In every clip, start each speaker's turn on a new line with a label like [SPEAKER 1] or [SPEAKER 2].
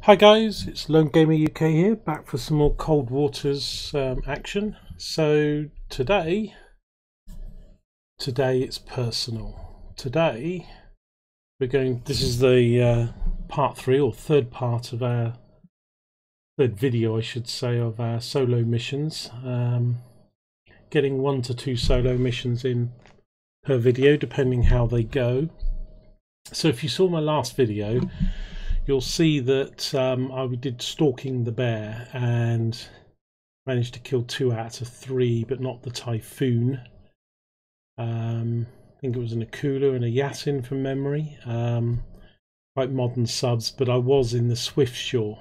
[SPEAKER 1] Hi guys, it's Lone Gamer UK here, back for some more Cold Waters action. So today it's personal. Today we're going. This is the part 3 or third part of our third video, I should say, of our solo missions. Getting 1 to 2 solo missions in per video, depending how they go. So if you saw my last video, you'll see that I did Stalking the Bear and managed to kill 2 out of 3, but not the Typhoon. I think it was an Akula and a Yasin from memory. Quite modern subs, but I was in the Swiftsure.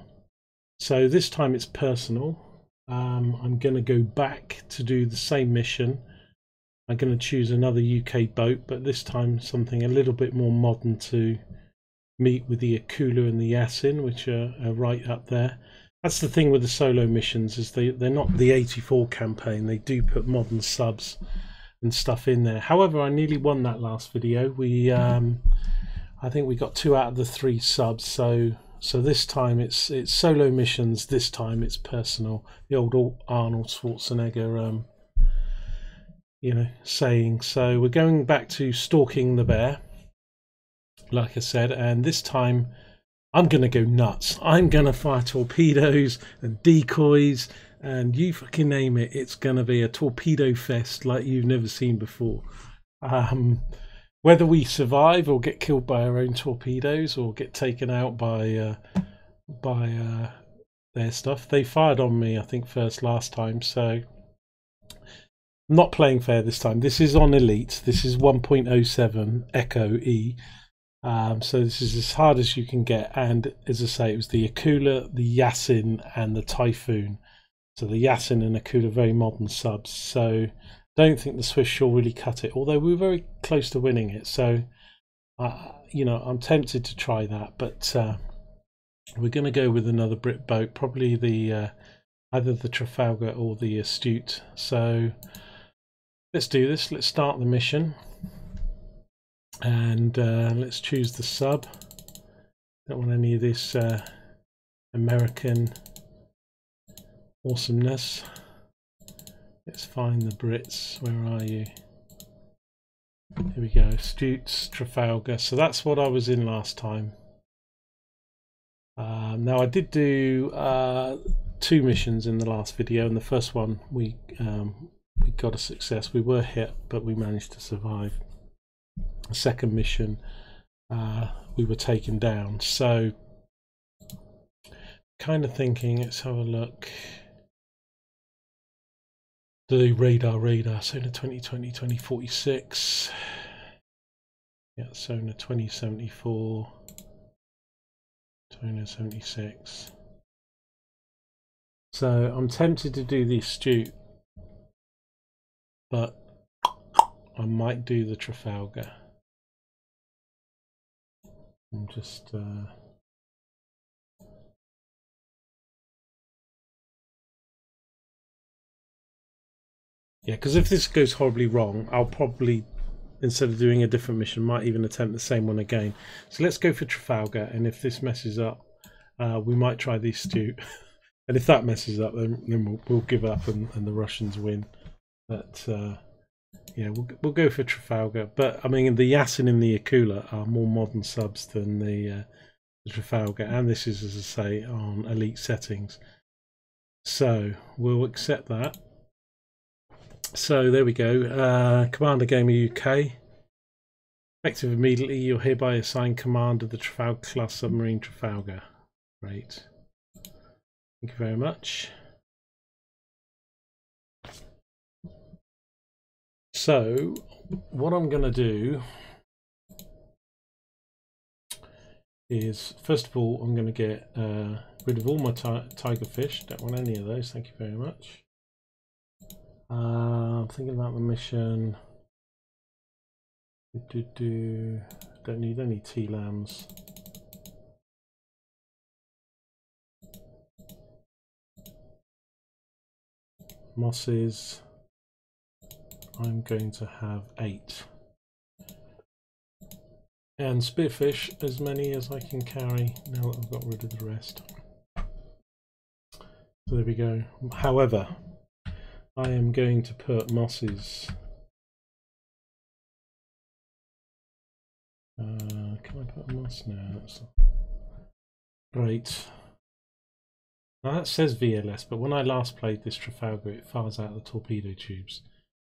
[SPEAKER 1] So this time it's personal. I'm going to go back to do the same mission. I'm going to choose another UK boat, but this time something a little bit more modern to meet with the Akula and the Yasin, which are right up there. That's the thing with the solo missions, is they're not the 84 campaign. They do put modern subs and stuff in there. However, I nearly won that last video. We I think we got 2 out of the 3 subs, so this time it's solo missions. This time it's personal. The old Arnold Schwarzenegger saying. So we're going back to Stalking the Bear, like I said, and this time I'm going to go nuts. I'm going to fire torpedoes and decoys and you fucking name it. It's going to be a torpedo fest like you've never seen before. Whether we survive or get killed by our own torpedoes or get taken out by their stuff. They fired on me, I think, first last time, so I'm not playing fair this time. This is on Elite. This is 1.07 Echo E. So this is as hard as you can get, and as I say, it was the Akula, the Yasin and the Typhoon. So the Yasin and Akula, very modern subs, so don't think the Swiftsure really cut it, although we were very close to winning it. So I'm tempted to try that, but we're going to go with another Brit boat, probably the either the Trafalgar or the Astute. So let's do this. Let's start the mission. And let's choose the sub. Don't want any of this American awesomeness. Let's find the Brits. Where are you? Here we go. Astutes, Trafalgar. So that's what I was in last time. Now I did do 2 missions in the last video, and the first one we got a success. We were hit, but we managed to survive. The second mission we were taken down, so kind of thinking, let's have a look. The radar Sonar 2020 2046, yeah, Sonar 2074, Sonar 76. So I'm tempted to do the Astute, but I might do the Trafalgar. I'm just yeah, because if this goes horribly wrong, I'll probably, instead of doing a different mission, might even attempt the same one again. So let's go for Trafalgar, and if this messes up, we might try the Astute. And if that messes up, then we'll give up and the Russians win. But yeah, we'll go for Trafalgar. But I mean, the Yasin and the Akula are more modern subs than the Trafalgar, and this is, as I say, on Elite settings. So we'll accept that. So there we go. Commander Gamer UK. Effective immediately, you're hereby assigned command of the Trafalgar class submarine Trafalgar. Great. Thank you very much. So what I'm going to do is, first of all, I'm going to get rid of all my tiger fish. Don't want any of those. Thank you very much. I'm thinking about the mission. Don't need any tea lambs. Mosses. I'm going to have 8. And spearfish as many as I can carry now that I've got rid of the rest. So there we go. However, I am going to put mosses. Can I put a moss now? That's great. Now that says VLS, but when I last played this Trafalgar, it fires out the torpedo tubes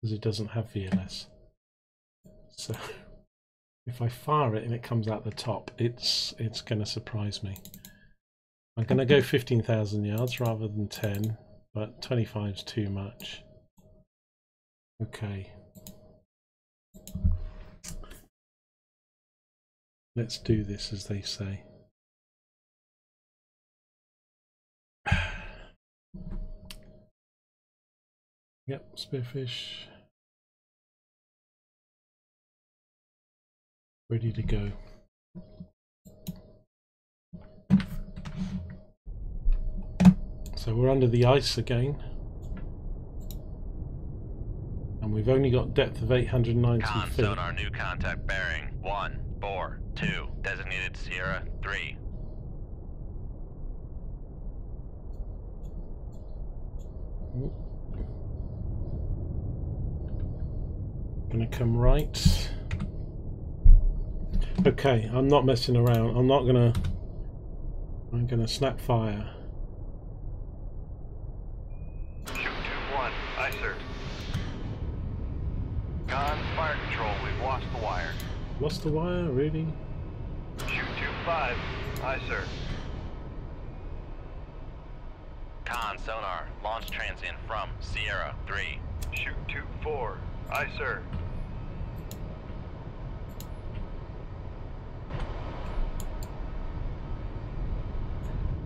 [SPEAKER 1] because it doesn't have VLS. So if I fire it and it comes out the top, it's going to surprise me. I'm going to go 15,000 yards rather than 10, but 25 is too much. Okay. Let's do this, as they say. Yep, spearfish. Ready to go. So we're under the ice again. And we've only got depth of 890 feet.
[SPEAKER 2] Sonar, new contact bearing 142, designated Sierra 3.
[SPEAKER 1] Gonna come right. Okay, I'm not messing around. I'm gonna snap fire.
[SPEAKER 2] Shoot 2-1, aye sir. Con, fire control, we've lost the wire.
[SPEAKER 1] Lost the wire, really?
[SPEAKER 2] Shoot 2-5, aye sir. Con, sonar, launch transient from Sierra 3. Shoot 2-4, aye sir.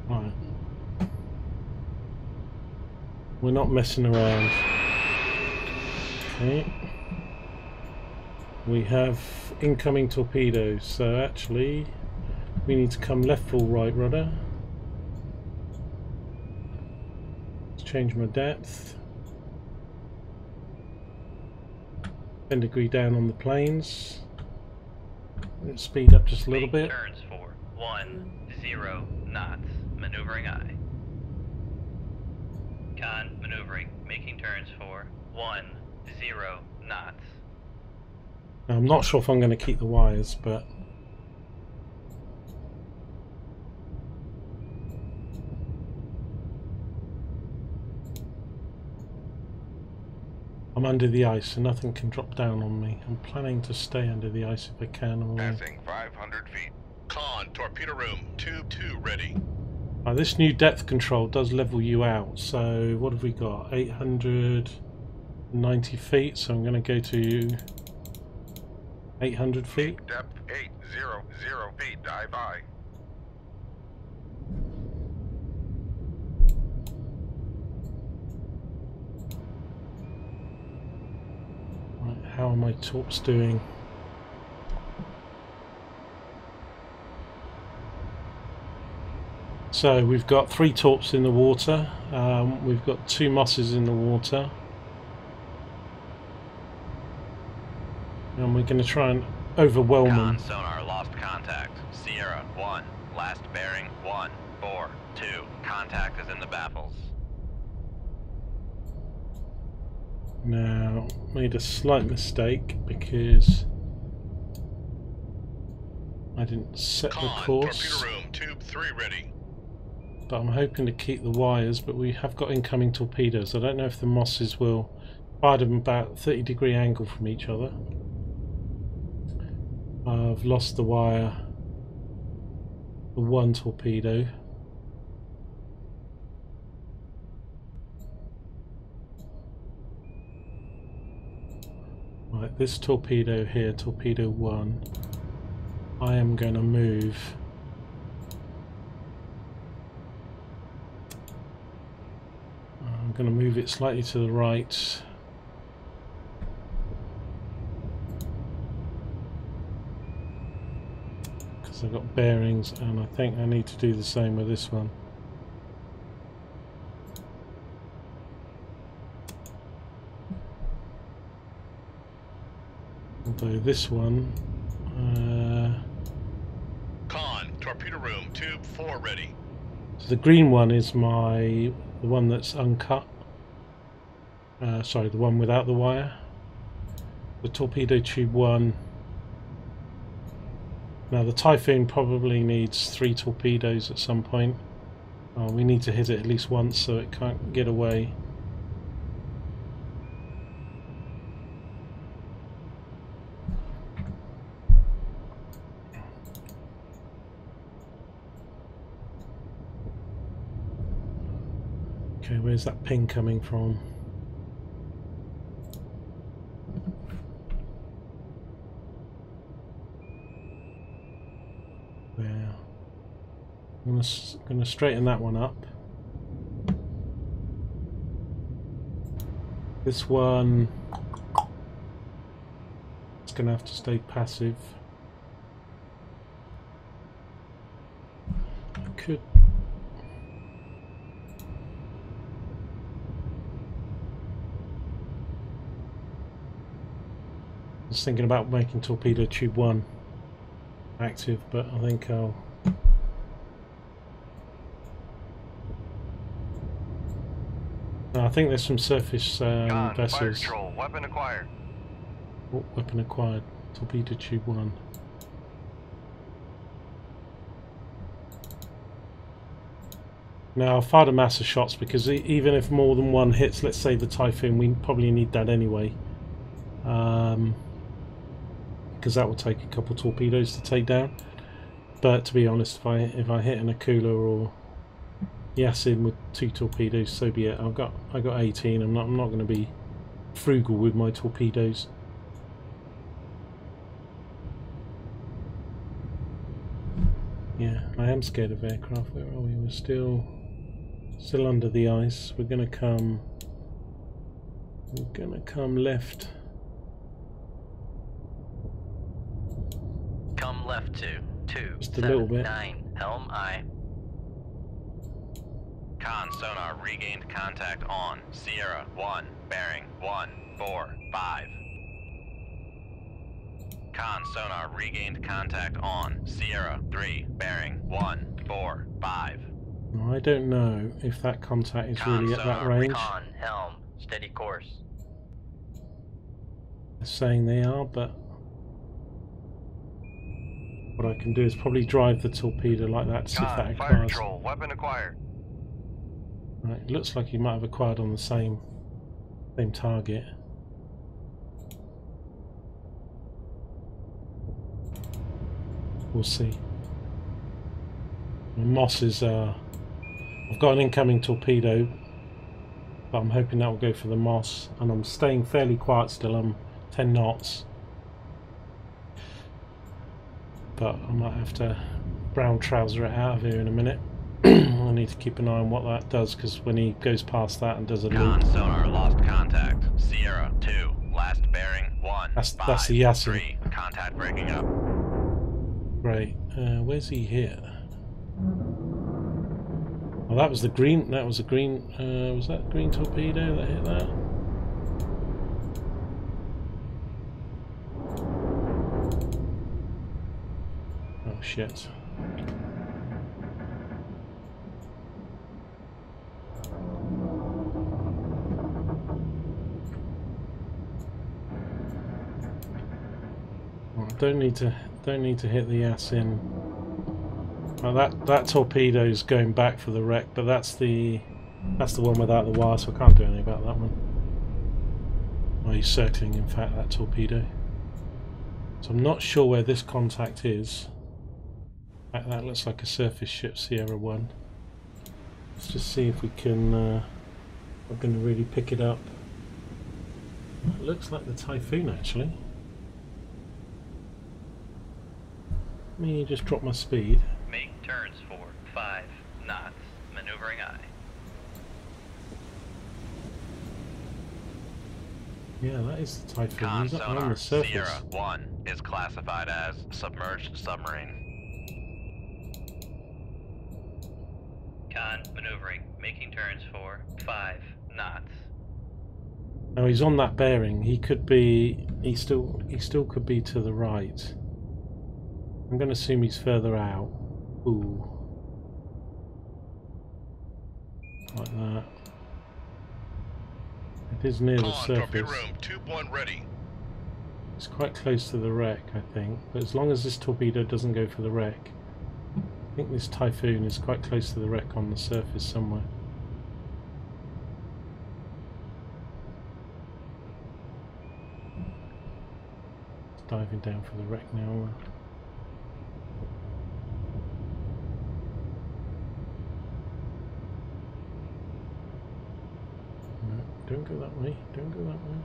[SPEAKER 1] Right. We're not messing around. Okay. We have incoming torpedoes, so actually we need to come left full right rudder. Let's change my depth. 10 degree down on the planes. Let's speed up just a little bit.
[SPEAKER 2] Turns for 10 knots. Maneuvering aye. Con, maneuvering. Making turns for 10 knots.
[SPEAKER 1] Now, I'm not sure if I'm going to keep the wires, but I'm under the ice, so nothing can drop down on me. I'm planning to stay under the ice if I can.
[SPEAKER 3] Passing 500 feet. Con, torpedo room, tube 2 ready.
[SPEAKER 1] This new depth control does level you out, so what have we got? 890 feet, so I'm going to go to 800 feet.
[SPEAKER 3] Depth 800 feet, dive by.
[SPEAKER 1] Right, how are my torps doing? So we've got 3 torps in the water, we've got 2 mosses in the water, and we're going to try and overwhelm them.
[SPEAKER 2] Sonar lost contact. Sierra 1, last bearing 142. Contact is in the baffles.
[SPEAKER 1] Now, made a slight mistake because I didn't set the course.
[SPEAKER 3] Torpedo room, tube 3 ready.
[SPEAKER 1] But I'm hoping to keep the wires, but we have got incoming torpedoes. I don't know if the mosses will fire them about 30 degree angle from each other. I've lost the wire for 1 torpedo. Right, this torpedo here, torpedo 1, I am going to move. I'm going to move it slightly to the right. Because I've got bearings, and I think I need to do the same with this one. Although this one,
[SPEAKER 3] torpedo room, tube 4 ready.
[SPEAKER 1] So the green one is the one that's uncut. Sorry, the one without the wire. The torpedo tube 1. Now the Typhoon probably needs 3 torpedoes at some point. We need to hit it at least once so it can't get away. Okay, where's that ping coming from? There. I'm going to straighten that one up. This one is going to have to stay passive. I could. I was thinking about making torpedo tube 1 active, but I think I'll. I think there's some surface vessels.
[SPEAKER 2] Fire control, weapon acquired.
[SPEAKER 1] Oh, weapon acquired. Torpedo tube 1. Now I've fired a mass of shots because even if more than one hits, let's say the Typhoon, we probably need that anyway. Because that will take a couple torpedoes to take down. But to be honest, if I hit an Akula or Yasin with 2 torpedoes, so be it. I got 18. I'm not going to be frugal with my torpedoes. Yeah, I am scared of aircraft. Where are we? We're still under the ice. We're gonna come left.
[SPEAKER 2] Come left to 2,
[SPEAKER 1] Just a little bit.
[SPEAKER 2] 9, helm aye. Con sonar regained contact on Sierra 1, bearing 145. Con sonar regained contact on Sierra 3, bearing 145.
[SPEAKER 1] Now, I don't know if that contact is really at that range.
[SPEAKER 2] Con, helm, steady course.
[SPEAKER 1] They're saying they are, but what I can do is probably drive the torpedo like that to see if that
[SPEAKER 2] fire
[SPEAKER 1] acquires.
[SPEAKER 2] control, weapon acquired.
[SPEAKER 1] Right, it looks like he might have acquired on the same target. We'll see. The Moss is I've got an incoming torpedo, but I'm hoping that will go for the Moss, and I'm staying fairly quiet still. I'm 10 knots, but I might have to brown trouser it out of here in a minute. I need to keep an eye on what that does, because when he goes past that and does a loop.
[SPEAKER 2] Con sonar lost contact. Sierra 2, last bearing 1.
[SPEAKER 1] That's the Yasin.
[SPEAKER 2] 3, contact breaking up.
[SPEAKER 1] Great. Where's he hit? Oh, that was the green. That was a green. Was that green torpedo that hit that? Oh shit. Well, don't need to hit the Yasin. Well, that torpedo's going back for the wreck, but that's the one without the wire, so I can't do anything about that one. Oh, he's circling, in fact, that torpedo. So I'm not sure where this contact is. That looks like a surface ship, Sierra 1. Let's just see if we can. I'm going to really pick it up. It looks like the Typhoon, actually. Let me just drop my speed.
[SPEAKER 2] Make turns for 5 knots. Maneuvering aye.
[SPEAKER 1] Yeah, that is the Typhoon.
[SPEAKER 2] Con
[SPEAKER 1] He's up on
[SPEAKER 2] sonar
[SPEAKER 1] the surface.
[SPEAKER 2] Sierra 1 is classified as submerged submarine. Con maneuvering, making turns for 5 knots.
[SPEAKER 1] Now he's on that bearing. He could be. He still could be to the right. I'm going to assume he's further out. Ooh. Like that. It is near the
[SPEAKER 3] Con, torpedo
[SPEAKER 1] surface.
[SPEAKER 3] room, tube 1 ready.
[SPEAKER 1] It's quite close to the wreck, I think. But as long as this torpedo doesn't go for the wreck, I think this Typhoon is quite close to the wreck on the surface somewhere. It's diving down for the wreck now. No, don't go that way. Don't go that way.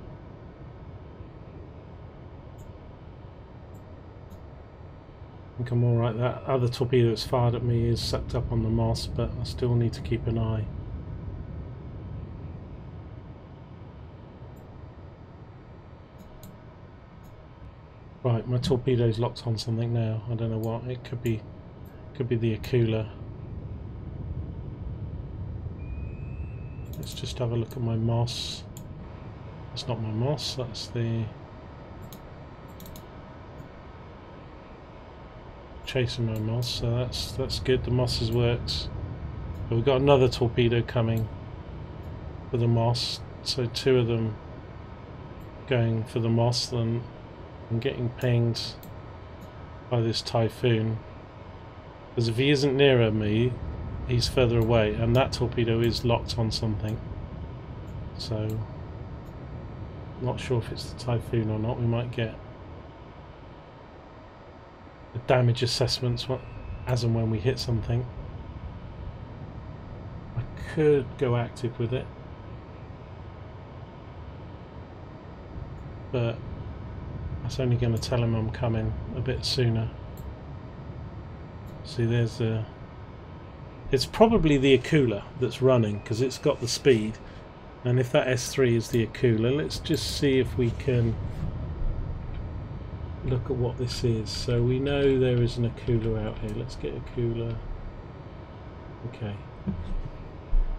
[SPEAKER 1] I think I'm alright. That other torpedo that's fired at me is sucked up on the moss, but I still need to keep an eye. Right, my torpedo's locked on something now. I don't know what. It could be the Akula. Let's just have a look at my moss. That's not my moss, that's the chasing my moss, so that's good. The mosses works. But we've got another torpedo coming for the moss, so two of them going for the moss. Then I'm getting pinged by this Typhoon, because if he isn't nearer me, he's further away, and that torpedo is locked on something. So not sure if it's the Typhoon or not. We might get the damage assessments as and when we hit something. I could go active with it, but that's only going to tell him I'm coming a bit sooner. See, there's a... It's probably the Akula that's running, because it's got the speed. And if that S3 is the Akula, let's just see if we can look at what this is. So we know there is an Akula out here. Let's get Akula. Okay.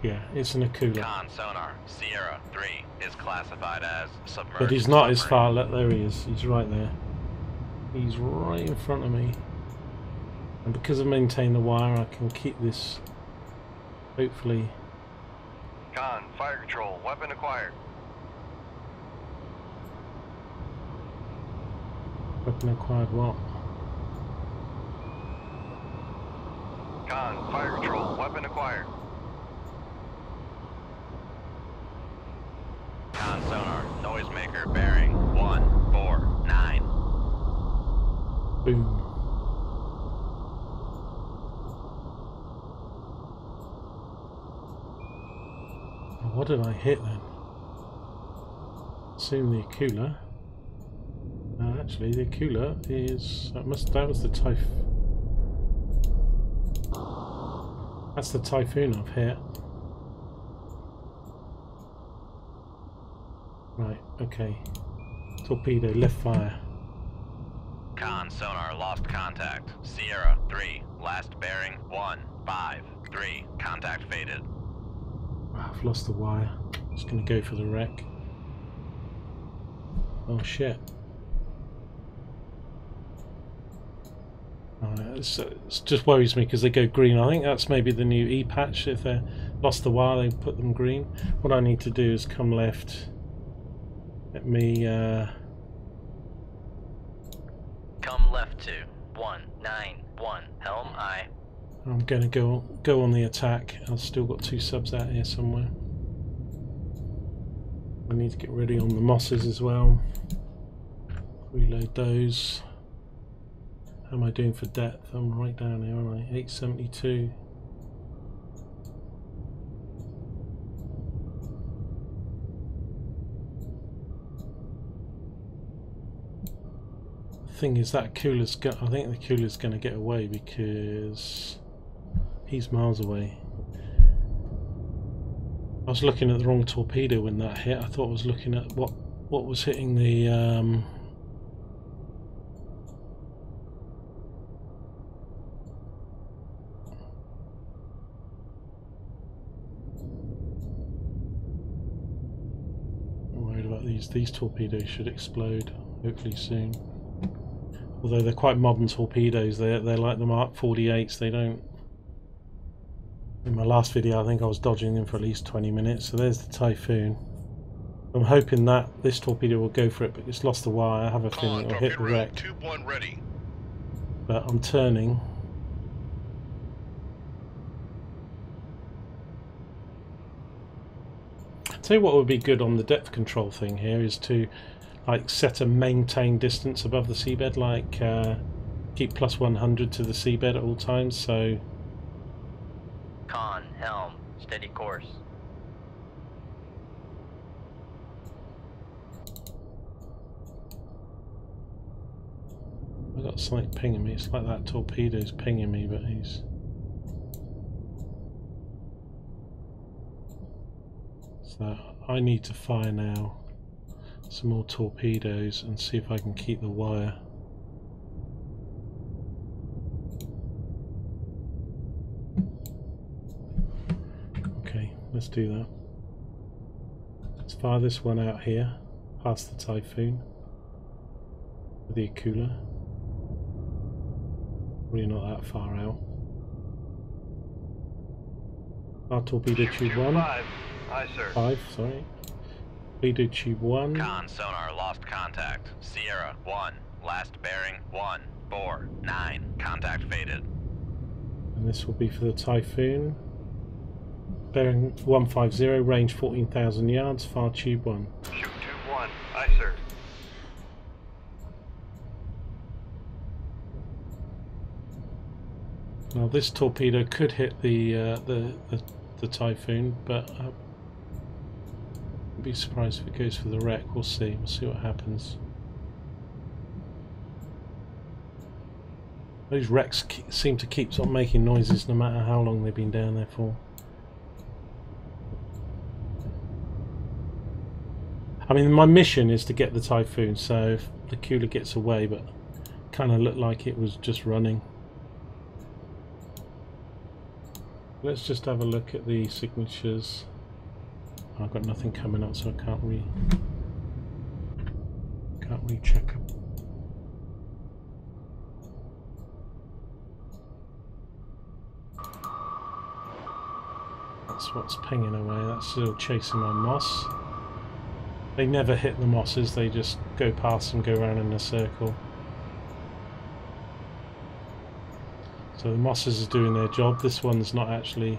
[SPEAKER 1] Yeah, it's an Akula.
[SPEAKER 2] Con sonar, Sierra 3 is classified as submerged.
[SPEAKER 1] But he's not as
[SPEAKER 2] submarine.
[SPEAKER 1] far. There he is. He's right there. He's right in front of me. And because I maintain the wire, I can keep this, hopefully.
[SPEAKER 4] Con, fire control, weapon acquired.
[SPEAKER 1] Weapon acquired what?
[SPEAKER 4] Con, fire control, weapon acquired.
[SPEAKER 2] Con sonar, noisemaker bearing 149.
[SPEAKER 1] Boom. What did I hit then? Assume the Akula. Actually, the Akula is that was the Typhoon. That's the Typhoon I've hit. Right. Okay. Torpedo left fire.
[SPEAKER 2] Con sonar lost contact. Sierra 3, last bearing 153. Contact faded.
[SPEAKER 1] I've lost the wire. Just gonna go for the wreck. Oh shit. It just worries me because they go green. I think that's maybe the new E-patch. If they lost the wire, they put them green. What I need to do is come left. Let me
[SPEAKER 2] Come left to 191. Helm I.
[SPEAKER 1] I'm gonna go on the attack. I've still got two subs out here somewhere. I need to get ready on the mosses as well. Reload those. How am I doing for depth? I'm right down here, aren't I? 872. The thing is that Akula's I think the Akula's going to get away because he's miles away. I was looking at the wrong torpedo when that hit. I thought I was looking at what was hitting the I'm worried about these torpedoes should explode hopefully soon. Although they're quite modern torpedoes, they're like the Mark 48s. They don't. In my last video, I think I was dodging them for at least 20 minutes. So there's the Typhoon. I'm hoping that this torpedo will go for it, but it's lost the wire. I have a feeling it'll hit the wreck.
[SPEAKER 3] Tube 1 ready.
[SPEAKER 1] But I'm turning. I'll tell you what would be good on the depth control thing here is to like set a maintain distance above the seabed, like keep plus 100 to the seabed at all times. So
[SPEAKER 5] Con, helm, steady course.
[SPEAKER 1] I got something pinging me. It's like that torpedo's pinging me, but he's. So I need to fire now some more torpedoes and see if I can keep the wire. Okay, let's do that. Let's fire this one out here, past the Typhoon, with the Akula. Really not that far out. Our torpedo tube 1.
[SPEAKER 4] 5. Aye, sir.
[SPEAKER 1] 5, sorry. Torpedo tube 1.
[SPEAKER 2] Con sonar lost contact. Sierra 1. Last bearing 149. Contact faded.
[SPEAKER 1] And this will be for the Typhoon. Bearing 150, range 14,000 yards, far tube 1.
[SPEAKER 4] Shoot tube 1. Aye, sir.
[SPEAKER 1] Now this torpedo could hit the Typhoon, but I'd be surprised if it goes for the wreck. We'll see. We'll see what happens. Those wrecks seem to keep on making noises no matter how long they've been down there for. I mean, my mission is to get the Typhoon, so if the Akula gets away, but kind of looked like it was just running. Let's just have a look at the signatures. I've got nothing coming up, so I can't recheck them. That's what's pinging away. That's still chasing my moss. They never hit the mosses. They just go past and go around in a circle. So the mosses are doing their job. This one's not actually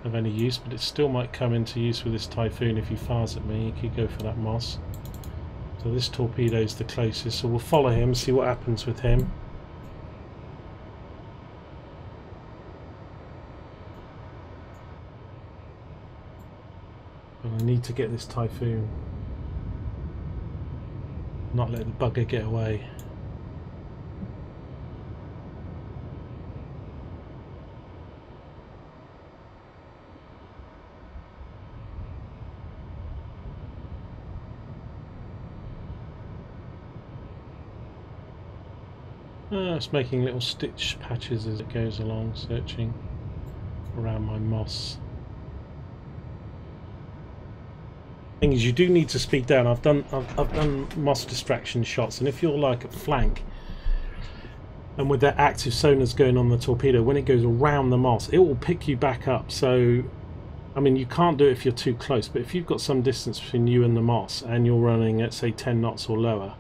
[SPEAKER 1] of any use, but it still might come into use with this Typhoon. If he fires at me, he could go for that moss. So this torpedo is the closest, so we'll follow him, see what happens with him. But I need to get this Typhoon, not let the bugger get away. It's making little stitch patches as it goes along, searching around my moss. Thing is, you do need to speed down. I've done moss distraction shots, and if you're like at flank, and with that active sonars going on the torpedo, when it goes around the moss, it will pick you back up. So, I mean, you can't do it if you're too close, but if you've got some distance between you and the moss, and you're running at say 10 knots or lower,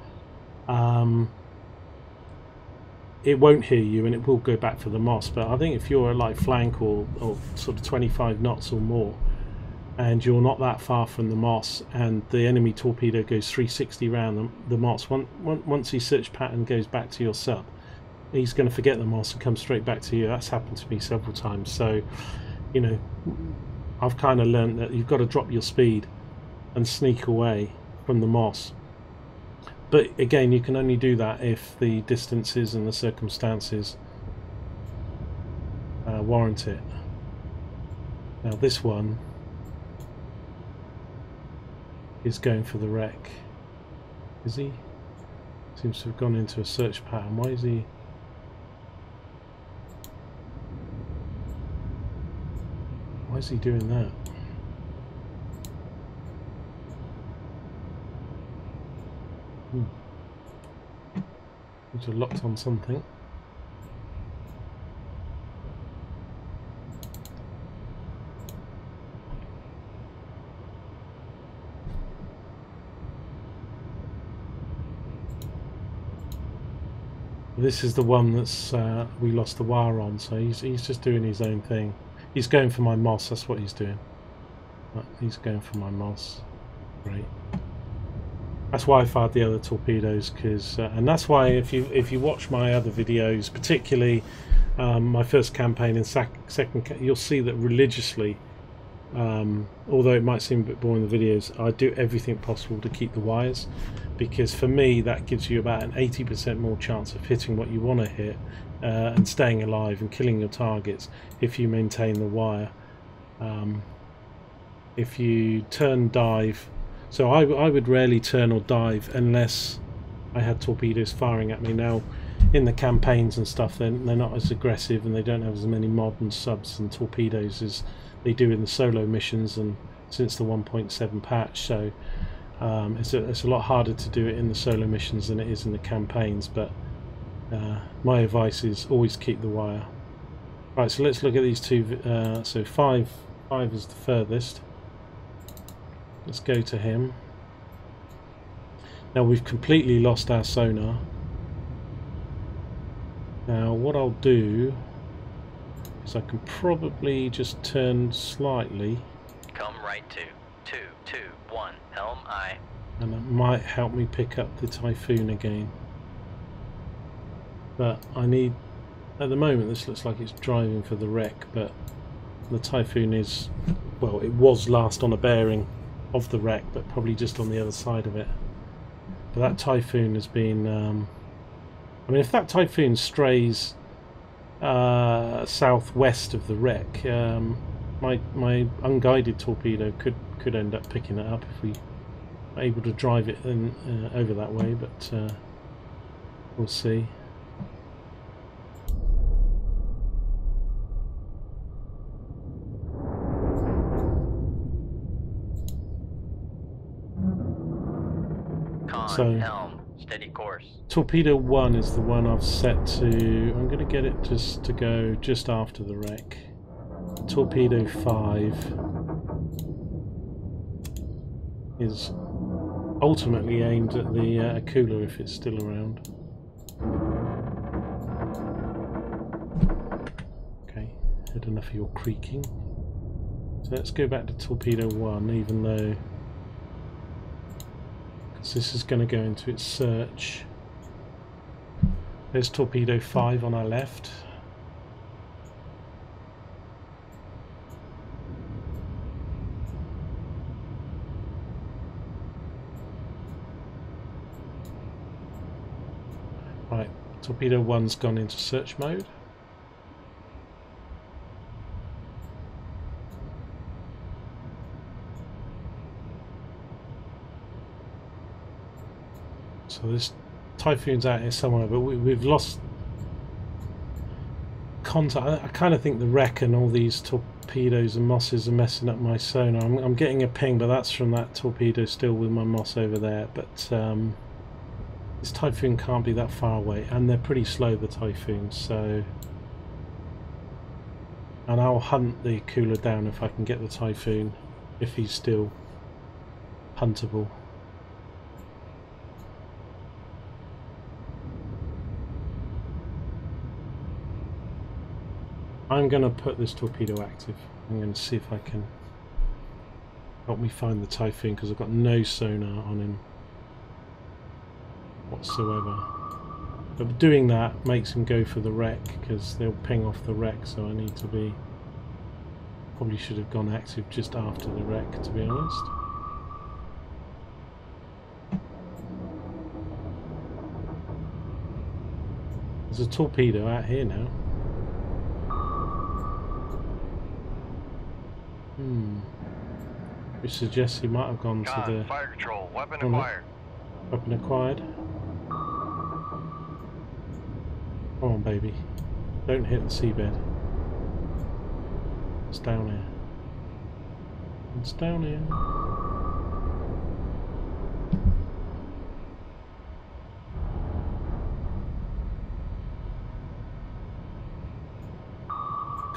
[SPEAKER 1] it won't hear you and it will go back for the moss. But I think if you're like flank or sort of 25 knots or more, and you're not that far from the moss, and the enemy torpedo goes 360 around the moss, once his search pattern goes back to your sub, he's going to forget the moss and come straight back to you. That's happened to me several times. So, you know, I've kind of learned that you've got to drop your speed and sneak away from the moss. But again, you can only do that if the distances and the circumstances warrant it. Now this one is going for the wreck. Is he? Seems to have gone into a search pattern. Why is he? Why is he doing that? Which are locked on something. This is the one that's we lost the wire on, so he's just doing his own thing. He's going for my moss, that's what he's doing. He's going for my moss. Great. That's why I fired the other torpedoes, because and that's why if you watch my other videos, particularly my first campaign and second, you'll see that religiously, although it might seem a bit boring in the videos, I do everything possible to keep the wires, because for me that gives you about an 80% more chance of hitting what you want to hit and staying alive and killing your targets if you maintain the wire. If you turn dive, so I would rarely turn or dive unless I had torpedoes firing at me. Now in the campaigns and stuff, they're not as aggressive and they don't have as many modern subs and torpedoes as they do in the solo missions, and since the 1.7 patch, so it's a lot harder to do it in the solo missions than it is in the campaigns, but my advice is always keep the wire. Right, so let's look at these two. So five is the furthest. Let's go to him. Now we've completely lost our sonar. Now what I'll do is I can probably just turn slightly.
[SPEAKER 5] Come right to 221 helm I.
[SPEAKER 1] And it might help me pick up the Typhoon again. But I need, at the moment this looks like it's driving for the wreck, but the Typhoon is, well, it was last on a bearing of the wreck, but probably just on the other side of it. But that Typhoon has been, I mean, if that Typhoon strays southwest of the wreck, my unguided torpedo could end up picking it up if we are able to drive it over that way, but we'll see. So
[SPEAKER 5] helm, steady course.
[SPEAKER 1] Torpedo 1 is the one I've set to, I'm going to get it just to go just after the wreck. Torpedo 5 is ultimately aimed at the cooler if it's still around. Okay, had enough of your creaking. So let's go back to Torpedo 1, even though this is going to go into its search. There's Torpedo 5 on our left. Right, Torpedo 1's gone into search mode. So this Typhoon's out here somewhere, but we've lost contact. I kind of think the wreck and all these torpedoes and mosses are messing up my sonar. I'm getting a ping, but that's from that torpedo still with my moss over there. But this Typhoon can't be that far away, and they're pretty slow, the Typhoons. So, and I'll hunt the cooler down if I can get the Typhoon, if he's still huntable. I'm going to put this torpedo active. I'm going to see if I can help me find the Typhoon, because I've got no sonar on him whatsoever. But doing that makes him go for the wreck, because they'll ping off the wreck, so I need to be... Probably should have gone active just after the wreck, to be honest. There's a torpedo out here now. Which suggests he might have gone to the...
[SPEAKER 4] Fire control, weapon acquired.
[SPEAKER 1] Weapon acquired. Come on, baby. Don't hit the seabed. It's down here. It's down here.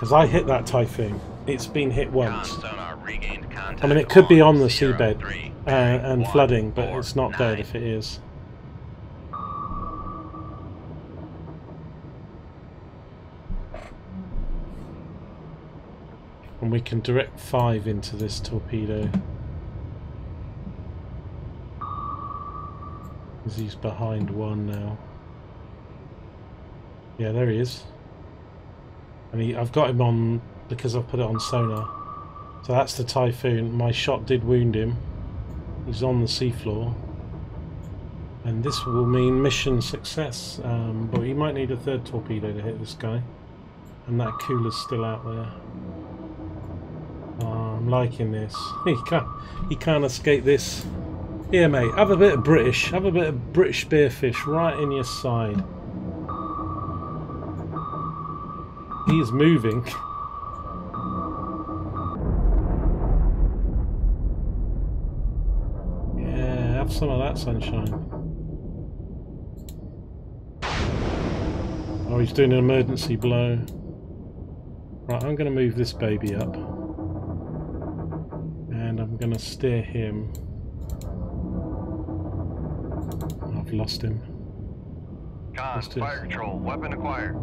[SPEAKER 1] Because I hit that typhoon. It's been hit once.
[SPEAKER 2] Sonar regained contact.
[SPEAKER 1] I mean, it could be on the
[SPEAKER 2] Sierra
[SPEAKER 1] seabed
[SPEAKER 2] 3,
[SPEAKER 1] and
[SPEAKER 2] 1,
[SPEAKER 1] flooding, but
[SPEAKER 2] 4,
[SPEAKER 1] it's not dead
[SPEAKER 2] 9.
[SPEAKER 1] if it is. And we can direct 5 into this torpedo. Because he's behind 1 now. Yeah, there he is. And I've got him on because I've put it on sonar. So that's the typhoon. My shot did wound him. He's on the seafloor. And this will mean mission success. But he might need a 3rd torpedo to hit this guy. And that cooler's still out there. Oh, I'm liking this. He can't escape this. Here, mate, have a bit of British. Have a bit of British spearfish right in your side. He's moving. Yeah, have some of that sunshine. Oh, he's doing an emergency blow. Right, I'm going to move this baby up. And I'm going to steer him. I've lost him.
[SPEAKER 4] Con, fire control, weapon acquired.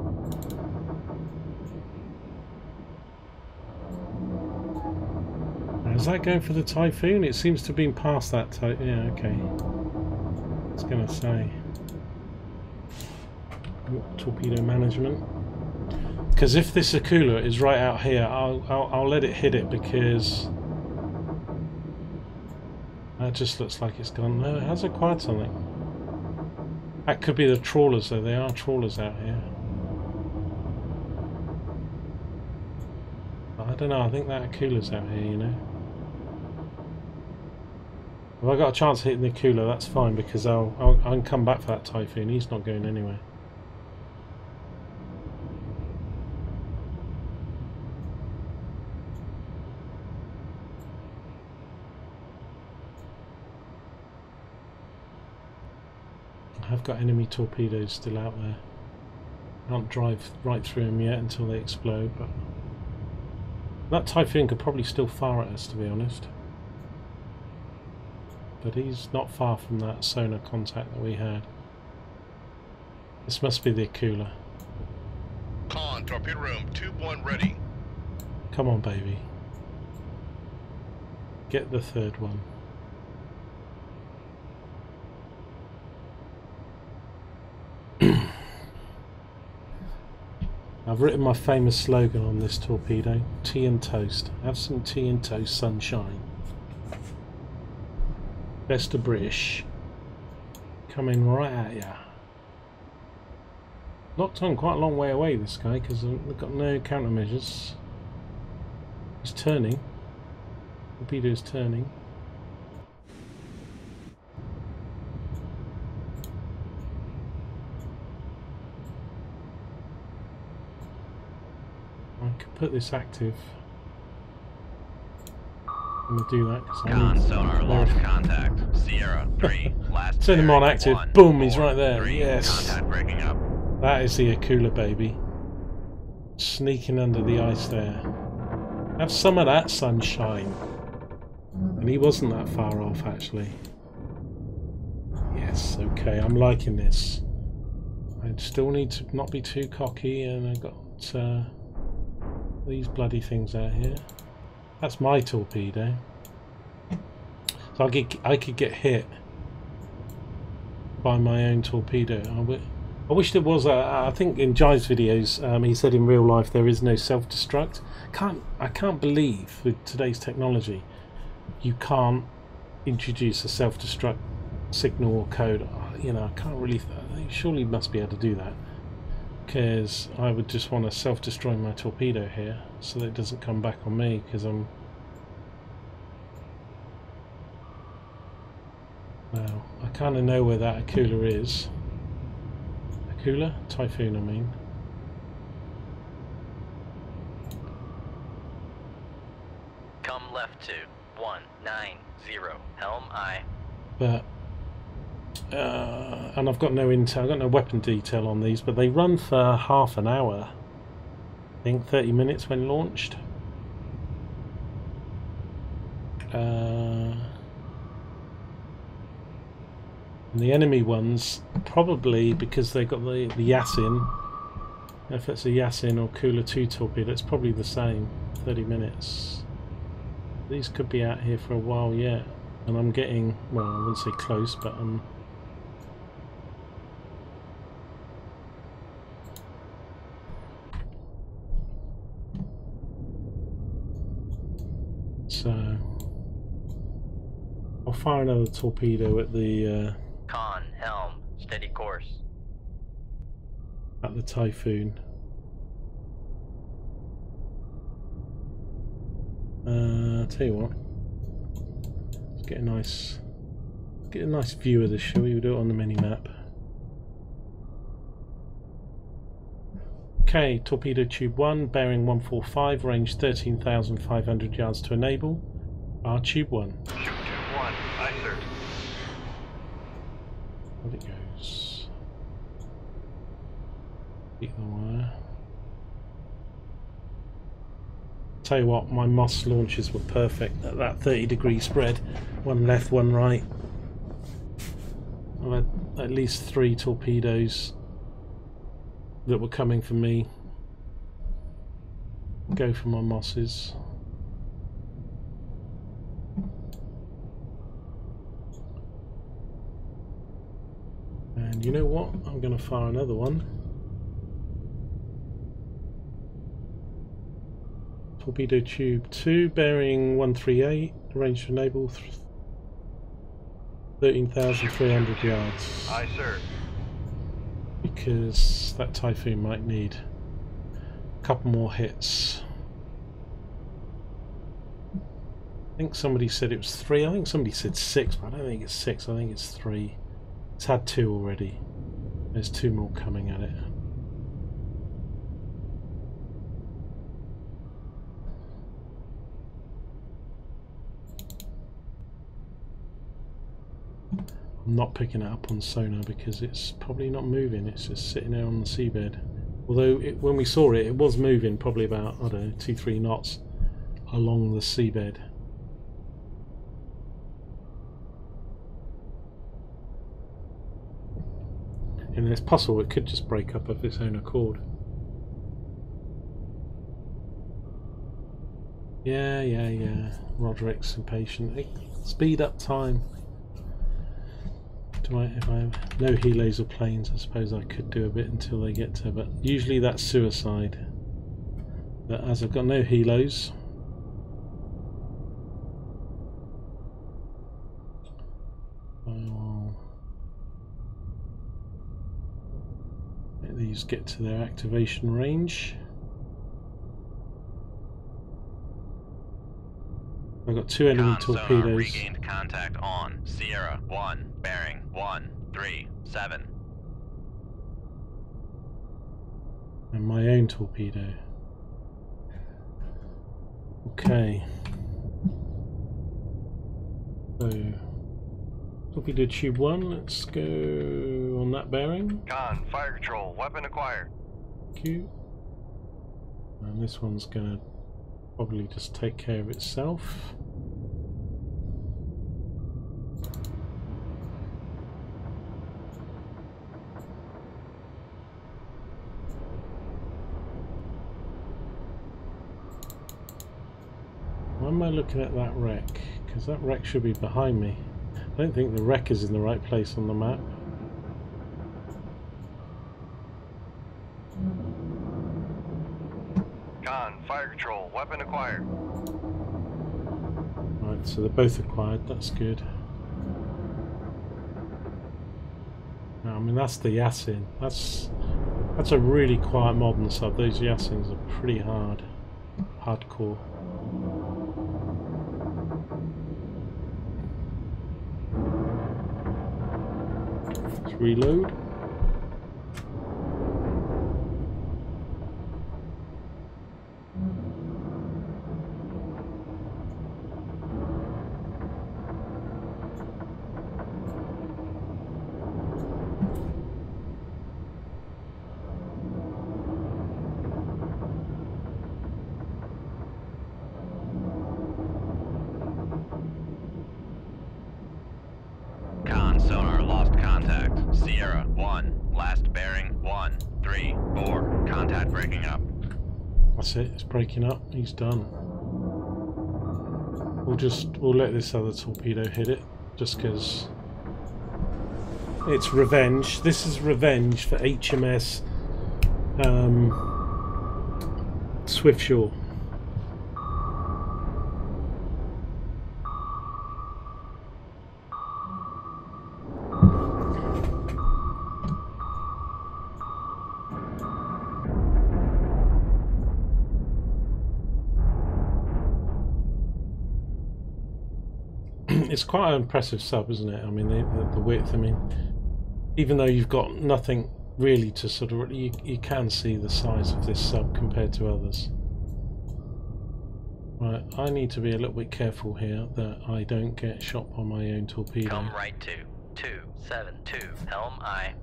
[SPEAKER 1] Is that going for the typhoon? It seems to have been past that type. Yeah, okay. I was going to say. Torpedo management. Because if this Akula is right out here, I'll let it hit it because that just looks like it's gone. No, it has acquired something. That could be the trawlers though. There are trawlers out here. But I don't know. I think that Akula's out here, you know. If I got a chance of hitting the Akula, that's fine because I can come back for that typhoon. He's not going anywhere. I've got enemy torpedoes still out there. Can't drive right through them yet until they explode, but that typhoon could probably still fire at us, to be honest. But he's not far from that sonar contact that we had. This must be the Akula.
[SPEAKER 3] Con, torpedo room, tube 1 ready.
[SPEAKER 1] Come on, baby. Get the 3rd one. I've written my famous slogan on this torpedo: tea and toast. Have some tea and toast, sunshine. Best of British. Coming right at ya. Locked on quite a long way away, this guy, because they've got no countermeasures. He's turning. Torpedo's turning. I could put this active. I'm going to do that because I need
[SPEAKER 2] Sonar lost contact. Sierra 3, last
[SPEAKER 1] turn him on active.
[SPEAKER 2] 1,
[SPEAKER 1] Boom, he's
[SPEAKER 2] 4,
[SPEAKER 1] right there.
[SPEAKER 2] 3,
[SPEAKER 1] Yes.
[SPEAKER 2] Contact breaking up.
[SPEAKER 1] That is the Akula, baby. Sneaking under the ice there. Have some of that sunshine. And he wasn't that far off, actually. Yes, okay, I'm liking this. I still need to not be too cocky, and I've got these bloody things out here. That's my torpedo. So I could get hit by my own torpedo. I wish there was I think in Jai's videos he said in real life there is no self-destruct. I can't believe with today's technology you can't introduce a self-destruct signal or code. You know, I can't really. Surely you must be able to do that, because I would just want to self-destroy my torpedo here so that it doesn't come back on me, because I'm. Well, I kind of know where that Akula is. Akula? Typhoon, I mean.
[SPEAKER 5] Come left to 190, helm I.
[SPEAKER 1] But and I've got no intel, I've got no weapon detail on these, but they run for half an hour. think 30 minutes when launched. And the enemy ones, probably because they got the Yasin, if it's a Yasin or Cooler 2 torpedo, it's probably the same, 30 minutes. These could be out here for a while yet, and I'm getting, well, I wouldn't say close, but I'm so I'll fire another torpedo at the
[SPEAKER 5] Con, helm, steady course.
[SPEAKER 1] at the Typhoon. I'll tell you what, let's get a nice view of this, shall we? We'll do it on the mini map. Okay, torpedo tube 1, bearing 145, range 13,500 yards to enable. Our tube 1.
[SPEAKER 4] Shoot 2-1. Aye, sir.
[SPEAKER 1] There it goes. Beat the wire. Tell you what, my Moss launches were perfect at that 30-degree spread. One left, one right. I've had at least 3 torpedoes that were coming for me go for my Mosses. And you know what? I'm going to fire another one. Torpedo tube 2, bearing 138, range to enable 13,300 yards.
[SPEAKER 4] Aye, sir.
[SPEAKER 1] Because that Typhoon might need a couple more hits. I think somebody said it was 3. I think somebody said 6, but I don't think it's 6. I think it's 3. It's had 2 already. There's 2 more coming at it. I'm not picking it up on sonar because it's probably not moving, it's just sitting there on the seabed. Although when we saw it, it was moving probably about, I don't know, 2-3 knots along the seabed. And it's possible it could just break up of its own accord. Yeah. Roderick's impatient. Hey, speed up time. If I have no helos or planes, I suppose I could do a bit until they get to, but usually that's suicide. But as I've got no helos, I will let these get to their activation range. I've got 2 enemy torpedoes.
[SPEAKER 2] Sonar regained contact on Sierra 1, bearing 137.
[SPEAKER 1] And my own torpedo. Okay. So, torpedo tube 1, let's go on that bearing.
[SPEAKER 4] Con, fire control, weapon acquired.
[SPEAKER 1] Q. And this one's gonna probably just take care of itself. Why am I looking at that wreck? Because that wreck should be behind me. I don't think the wreck is in the right place on the map.
[SPEAKER 4] Con, fire control, weapon acquired.
[SPEAKER 1] Right, so they're both acquired, that's good. I mean, that's the Yasin. That's a really quiet modern sub. Those Yasins are pretty hardcore. Let's reload.
[SPEAKER 2] Sierra 1. Last bearing 134. Contact breaking up.
[SPEAKER 1] That's it, it's breaking up, he's done. We'll let this other torpedo hit it, just because it's revenge. This is revenge for HMS Swiftsure. It's quite an impressive sub, isn't it? I mean, the width. I mean, even though you've got nothing really to sort of, you can see the size of this sub compared to others. Right, I need to be a little bit careful here that I don't get shot by my own torpedo.
[SPEAKER 5] Come right to 272, helm aye.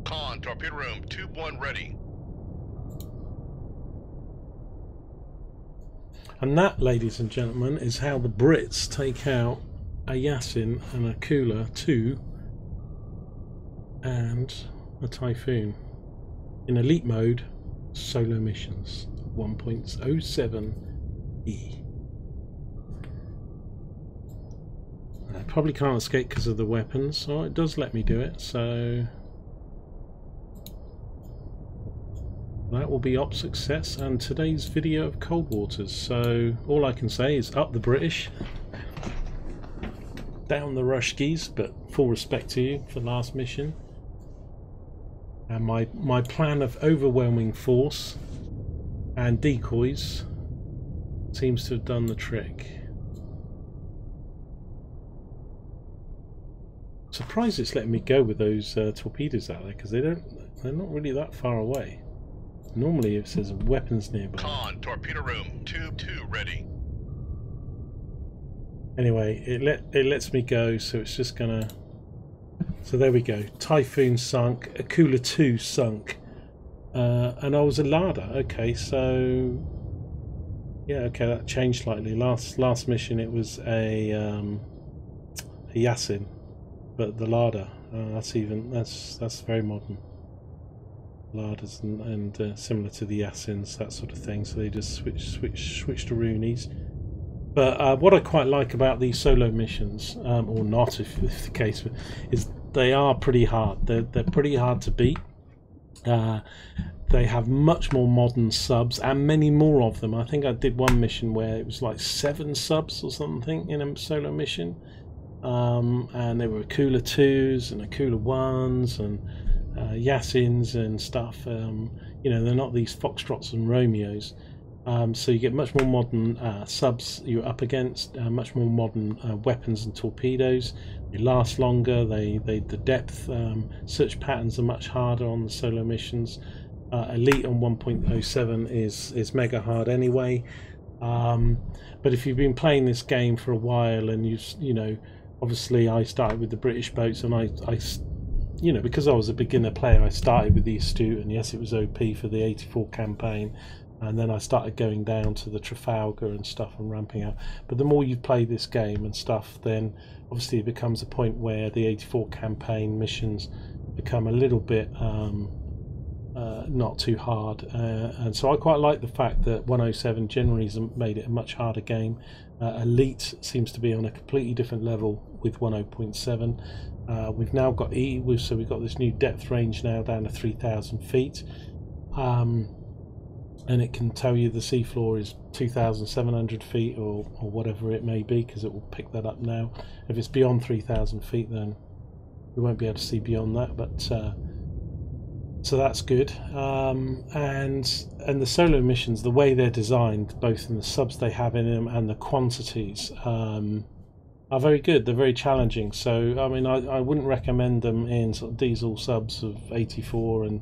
[SPEAKER 3] Con, torpedo room, tube 1 ready.
[SPEAKER 1] And that, ladies and gentlemen, is how the Brits take out a Yasin and a Kula 2 and a Typhoon in elite mode, solo missions 1.07E. I probably can't escape because of the weapons, so it does let me do it, so that will be op success and today's video of Cold Waters. So all I can say is up the British, down the Rushkies, but full respect to you for last mission. And my plan of overwhelming force and decoys seems to have done the trick. Surprised it's letting me go with those torpedoes out there, because they're not really that far away. Normally it says weapons nearby.
[SPEAKER 3] Con, torpedo room, tube 2 ready.
[SPEAKER 1] Anyway, it lets me go, so it's just gonna. So there we go. Typhoon sunk, Akula 2 sunk, and I was a Larder. Okay, so yeah, okay, that changed slightly. Last mission it was a Yasin, but the Larder. That's very modern. Larders and similar to the Yasins, that sort of thing. So they just switch to Roonies. But what I quite like about these solo missions, or not, if the case, is they are pretty hard. They're pretty hard to beat. They have much more modern subs and many more of them. I think I did one mission where it was like 7 subs or something in a solo mission, and there were Akula 2s and Akula 1s and Yasins and stuff. You know, they're not these Foxtrots and Romeos. So you get much more modern subs you're up against, much more modern weapons and torpedoes. They last longer. The depth search patterns are much harder on the solo missions. Elite on 1.07 is mega hard anyway. But if you've been playing this game for a while, and you know, obviously I started with the British boats, and I you know, because I was a beginner player, I started with the Astute, and yes, it was OP for the 84 campaign. And then I started going down to the Trafalgar and stuff and ramping up. But the more you play this game and stuff, then obviously it becomes a point where the 84 campaign missions become a little bit not too hard. And so I quite like the fact that 107 generally has made it a much harder game. Elite seems to be on a completely different level with 10.7. We've now got so we've got this new depth range now down to 3,000 feet. And it can tell you the seafloor is 2,700 feet or whatever it may be, because it will pick that up now. If it's beyond 3,000 feet, then we won't be able to see beyond that. But so that's good. And the solo missions, the way they're designed, both in the subs they have in them and the quantities, are very good. They're very challenging. So I mean, I wouldn't recommend them in sort of diesel subs of 84 and.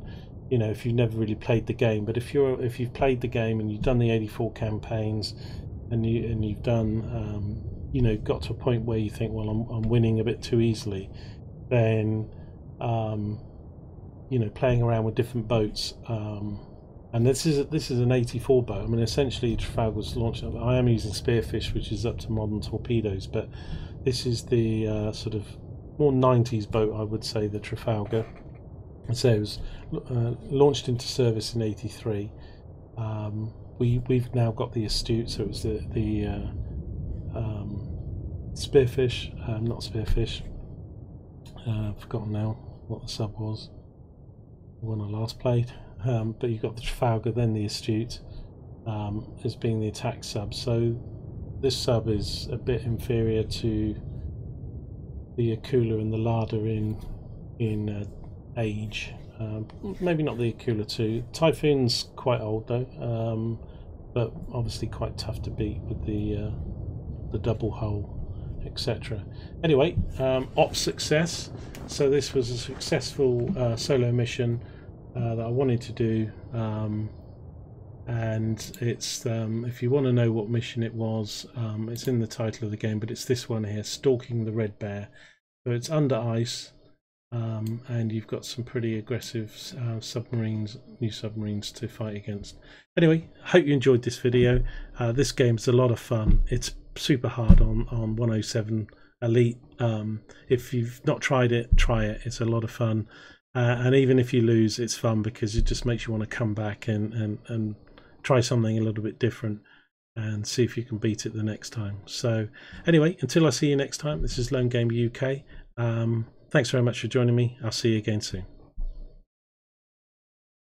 [SPEAKER 1] You know, if you've never really played the game. But if you've played the game and you've done the 84 campaigns, and you've done you know, got to a point where you think, well, I'm winning a bit too easily, then you know, playing around with different boats And this is an 84 boat. I mean, essentially Trafalgar was launched. I am using Spearfish, which is up to modern torpedoes, but this is the sort of more 90s boat, I would say, the Trafalgar. And so it was launched into service in '83. We've now got the Astute, so it was the Spearfish, not Spearfish. I've forgotten now what the sub was. The one I last played. But you've got the Trafalgar, then the Astute as being the attack sub. So this sub is a bit inferior to the Akula and the Larder in age. Maybe not the Akula 2. Typhoon's quite old though, but obviously quite tough to beat with the double hull, etc. Anyway, op success. So this was a successful solo mission that I wanted to do, and it's if you want to know what mission it was, it's in the title of the game, but it's this one here, Stalking the Red Bear. So it's under ice, and you've got some pretty aggressive submarines, new submarines to fight against. Anyway, hope you enjoyed this video. This game's a lot of fun. It's super hard on 107 Elite. If you've not tried it, try it. It's a lot of fun. And even if you lose, it's fun because it just makes you want to come back and try something a little bit different and see if you can beat it the next time. So anyway, until I see you next time, this is Lone Game UK. Thanks very much for joining me. I'll see you again soon.